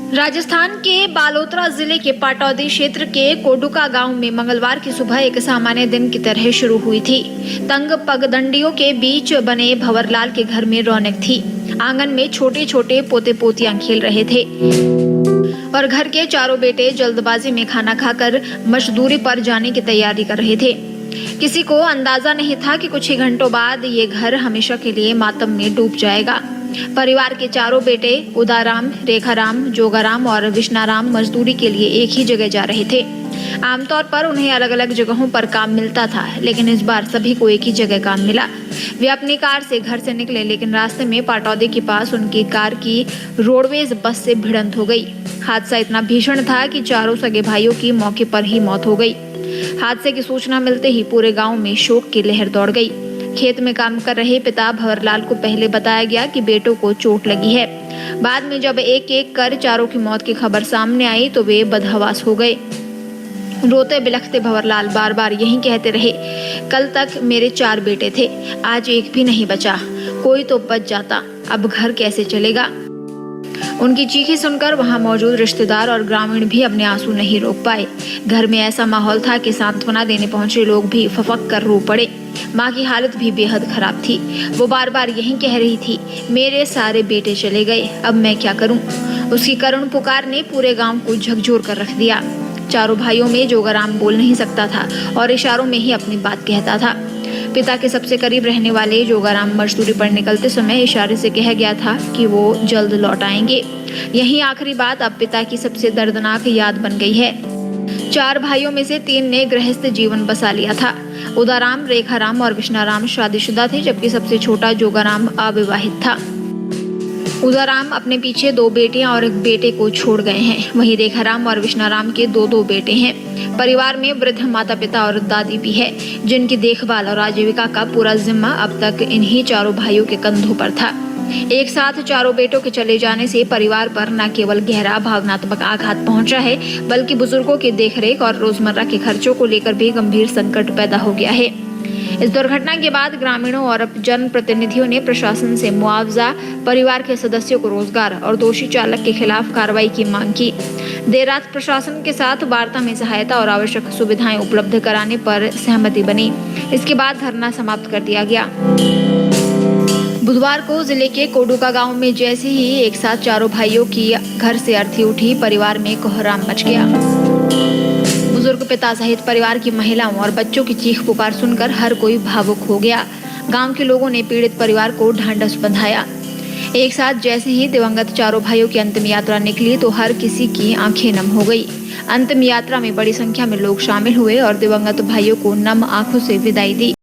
राजस्थान के बालोतरा जिले के पाटौदी क्षेत्र के कोडुका गांव में मंगलवार की सुबह एक सामान्य दिन की तरह शुरू हुई थी। तंग पगडंडियों के बीच बने भंवरलाल के घर में रौनक थी। आंगन में छोटे छोटे पोते पोतियां खेल रहे थे और घर के चारों बेटे जल्दबाजी में खाना खाकर मजदूरी पर जाने की तैयारी कर रहे थे। किसी को अंदाजा नहीं था कि कुछ ही घंटों बाद ये घर हमेशा के लिए मातम में डूब जाएगा। परिवार के चारों बेटे उदाराम, रेखाराम, जोगाराम और विष्णाराम मजदूरी के लिए एक ही जगह जा रहे थे। आमतौर पर उन्हें अलग अलग जगहों पर काम मिलता था, लेकिन इस बार सभी को एक ही जगह काम मिला। वे अपनी कार से घर से निकले, लेकिन रास्ते में पाटौदी के पास उनकी कार की रोडवेज बस से भिड़ंत हो गई। हादसा इतना भीषण था कि चारों सगे भाइयों की मौके पर ही मौत हो गई। हादसे की सूचना मिलते ही पूरे गाँव में शोक की लहर दौड़ गई। खेत में काम कर रहे पिता भंवरलाल को पहले बताया गया कि बेटों को चोट लगी है। बाद में जब एक एक कर चारों की मौत की खबर सामने आई तो वे बदहवास हो गए। रोते बिलखते भंवरलाल बार बार यही कहते रहे, कल तक मेरे 4 बेटे थे, आज एक भी नहीं बचा। कोई तो बच जाता, अब घर कैसे चलेगा। उनकी चीखें सुनकर वहां मौजूद रिश्तेदार और ग्रामीण भी अपने आंसू नहीं रोक पाए। घर में ऐसा माहौल था कि सांत्वना देने पहुंचे लोग भी फफक कर रो पड़े। माँ की हालत भी बेहद खराब थी। वो बार बार यही कह रही थी, मेरे सारे बेटे चले गए, अब मैं क्या करूं। उसकी करुण पुकार ने पूरे गांव को झकझोर कर रख दिया। चारों भाइयों में जोगाराम बोल नहीं सकता था और इशारों में ही अपनी बात कहता था। पिता के सबसे करीब रहने वाले जोगाराम मजदूरी पर निकलते समय इशारे से कह गया था कि वो जल्द लौट आएंगे। यही आखिरी बात अब पिता की सबसे दर्दनाक याद बन गई है। 4 भाइयों में से 3 ने गृहस्थ जीवन बसा लिया था। उदाराम, रेखाराम और विष्णाराम शादीशुदा थे, जबकि सबसे छोटा जोगाराम अविवाहित था। उदाराम अपने पीछे 2 बेटियां और 1 बेटे को छोड़ गए हैं। वहीं रेखाराम और विष्णाराम के 2 बेटे हैं। परिवार में वृद्ध माता पिता और दादी भी है, जिनकी देखभाल और आजीविका का पूरा जिम्मा अब तक इन्हीं चारों भाइयों के कंधों पर था। एक साथ चारों बेटों के चले जाने से परिवार पर न केवल गहरा भावनात्मक आघात पहुंचा है, बल्कि बुजुर्गों की देखरेख और रोजमर्रा के खर्चों को लेकर भी गंभीर संकट पैदा हो गया है। इस दुर्घटना के बाद ग्रामीणों और जनप्रतिनिधियों ने प्रशासन से मुआवजा, परिवार के सदस्यों को रोजगार और दोषी चालक के खिलाफ कार्रवाई की मांग की। देर रात प्रशासन के साथ वार्ता में सहायता और आवश्यक सुविधाएं उपलब्ध कराने पर सहमति बनी। इसके बाद धरना समाप्त कर दिया गया। बुधवार को जिले के कोडुका गांव में जैसे ही एक साथ चारों भाइयों की घर से अर्थी उठी, परिवार में कोहराम मच गया। बुजुर्ग पिता सहित परिवार की महिलाओं और बच्चों की चीख पुकार सुनकर हर कोई भावुक हो गया। गांव के लोगों ने पीड़ित परिवार को ढांढस बंधाया। एक साथ जैसे ही दिवंगत चारों भाइयों की अंतिम यात्रा निकली तो हर किसी की आंखें नम हो गई। अंतिम यात्रा में बड़ी संख्या में लोग शामिल हुए और दिवंगत भाइयों को नम आंखों से विदाई दी।